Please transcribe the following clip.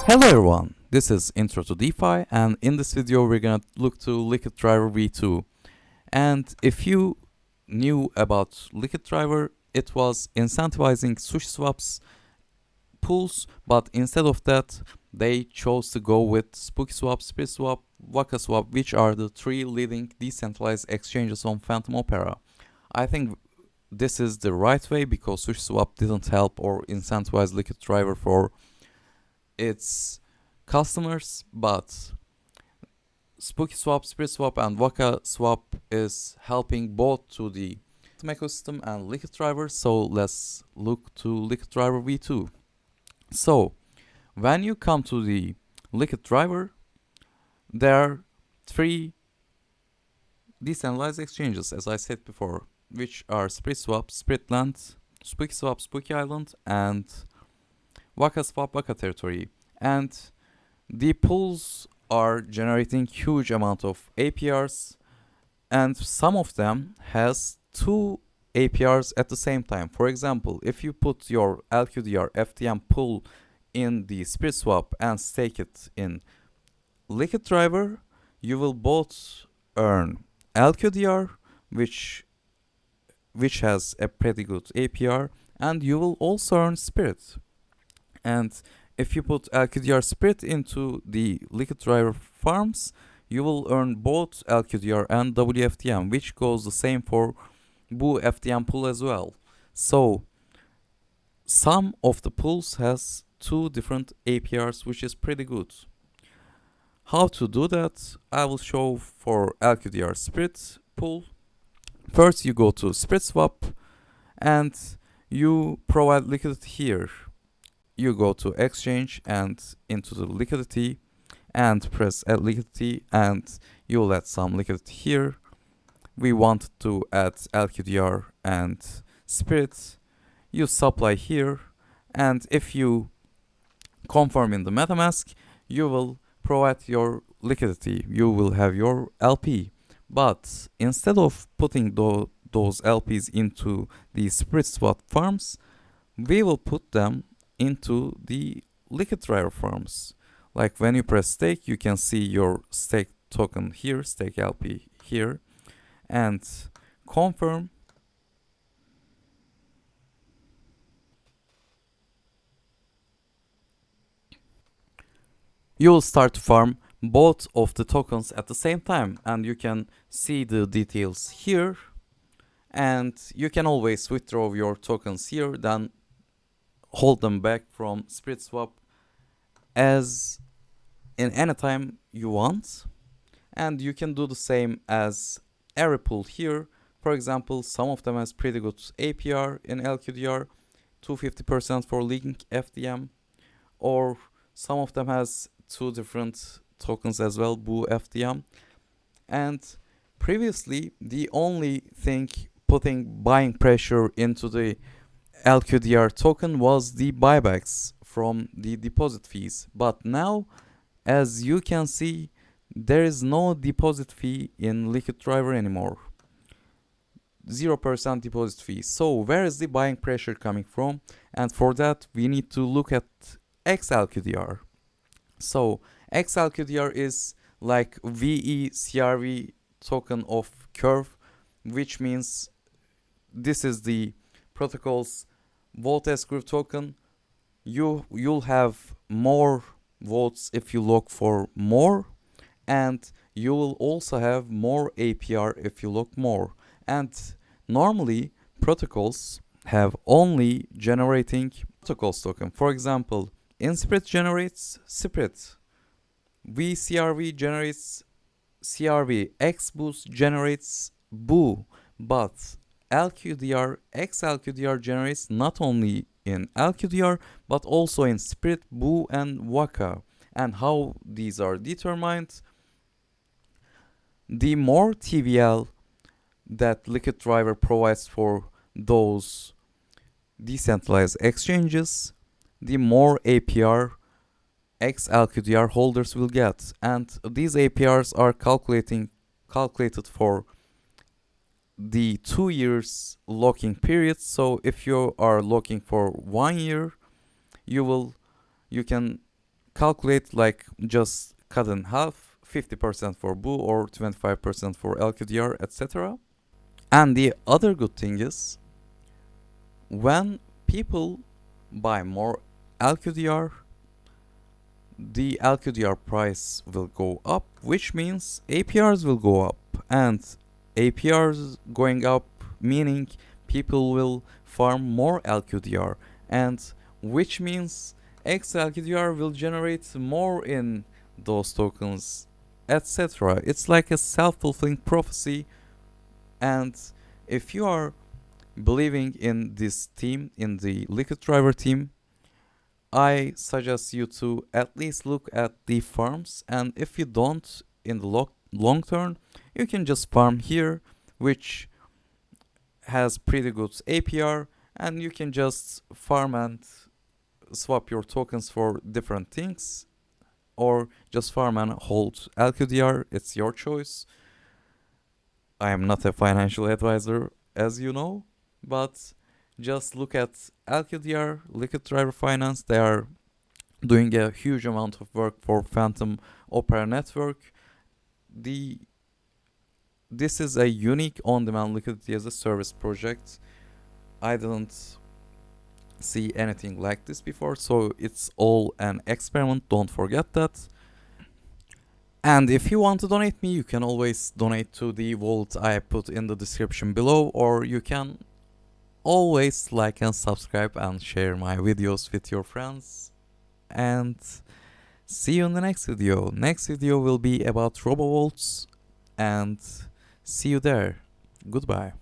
Hello everyone, this is Intro to DeFi, and in this video we're gonna look to LiquidDriver v2. And if you knew about LiquidDriver, it was incentivizing SushiSwap's pools, but instead of that they chose to go with SpookySwap, SpiritSwap, WakaSwap, which are the three leading decentralized exchanges on Phantom Opera. I think this is the right way because SushiSwap didn't help or incentivize LiquidDriver for its customers, but SpookySwap, SpiritSwap, and WakaSwap is helping both to the ecosystem and LiquidDriver. So let's look to LiquidDriver v2. So when you come to the LiquidDriver, there are three decentralized exchanges, as I said before, which are SpiritSwap, SpiritLand, SpookySwap, Spooky Island, and WakaSwap, Waka Territory. And the pools are generating huge amount of APRs, and some of them has two APRs at the same time. For example, if you put your LQDR FTM pool in the SpiritSwap and stake it in LiquidDriver, you will both earn LQDR, which has a pretty good APR, and you will also earn Spirit. And if you put LQDR Spirit into the LiquidDriver farms, you will earn both LQDR and WFTM, which goes the same for BOO-FTM pool as well. So some of the pools has two different APRs, which is pretty good. How to do that? I will show for LQDR Spirit pool. First you go to SpiritSwap and you provide liquidity here. You go to exchange and into the liquidity and press add liquidity, and you'll add some liquidity here. We want to add LQDR and Spirit. You supply here, and if you confirm in the MetaMask, you will provide your liquidity. You will have your LP. But instead of putting those LPs into the SpiritSwap farms, we will put them into the LiquidDriver farms. Like when you press stake, you can see your stake token here, stake LP here, and confirm. You will start to farm both of the tokens at the same time, and you can see the details here, and you can always withdraw your tokens here, then hold them back from SpiritSwap as in any time you want. And you can do the same as every pool here. For example, some of them has pretty good APR in LQDR, 250% for Link FTM, or some of them has two different tokens as well, BOO FTM. And previously, the only thing putting buying pressure into the LQDR token was the buybacks from the deposit fees. But now, as you can see, there is no deposit fee in LiquidDriver anymore. 0% deposit fee. So where is the buying pressure coming from? And for that, we need to look at xLQDR. So xLQDR is like VE-CRV token of Curve, which means this is the protocol's vote escrow token. You'll have more votes if you look for more, and you will also have more APR if you look more. And normally protocols have only generating protocols token. For example, InSpirit generates Spirit, VCRV generates CRV, XBoost generates BOO, but LQDR, xLQDR generates not only in LQDR but also in Spirit, BOO, and Waka. And how these are determined? The more TVL that LiquidDriver provides for those decentralized exchanges, the more APR xLQDR holders will get. And these APRs are calculated for the 2 years locking period. So if you are locking for 1 year, you can calculate like just cut in half, 50% for BOO or 25% for LQDR, etc. And the other good thing is, when people buy more LQDR, the LQDR price will go up, which means APRs will go up. And APRs going up, meaning people will farm more LQDR, and which means xLQDR will generate more in those tokens, etc. It's like a self-fulfilling prophecy. And if you are believing in this team, in the LiquidDriver team, I suggest you to at least look at the farms, and if you don't in the long term, you can just farm here, which has pretty good APR, and you can just farm and swap your tokens for different things, or just farm and hold LQDR. It's your choice. I am not a financial advisor, as you know, but just look at LQDR, LiquidDriver Finance. They are doing a huge amount of work for Phantom Opera Network. This is a unique on-demand liquidity as a service project. I didn't see anything like this before, so it's all an experiment, don't forget that. And if you want to donate me, you can always donate to the wallet I put in the description below, or you can always like and subscribe and share my videos with your friends. And see you in the next video. Next video will be about RoboVaults, and see you there. Goodbye.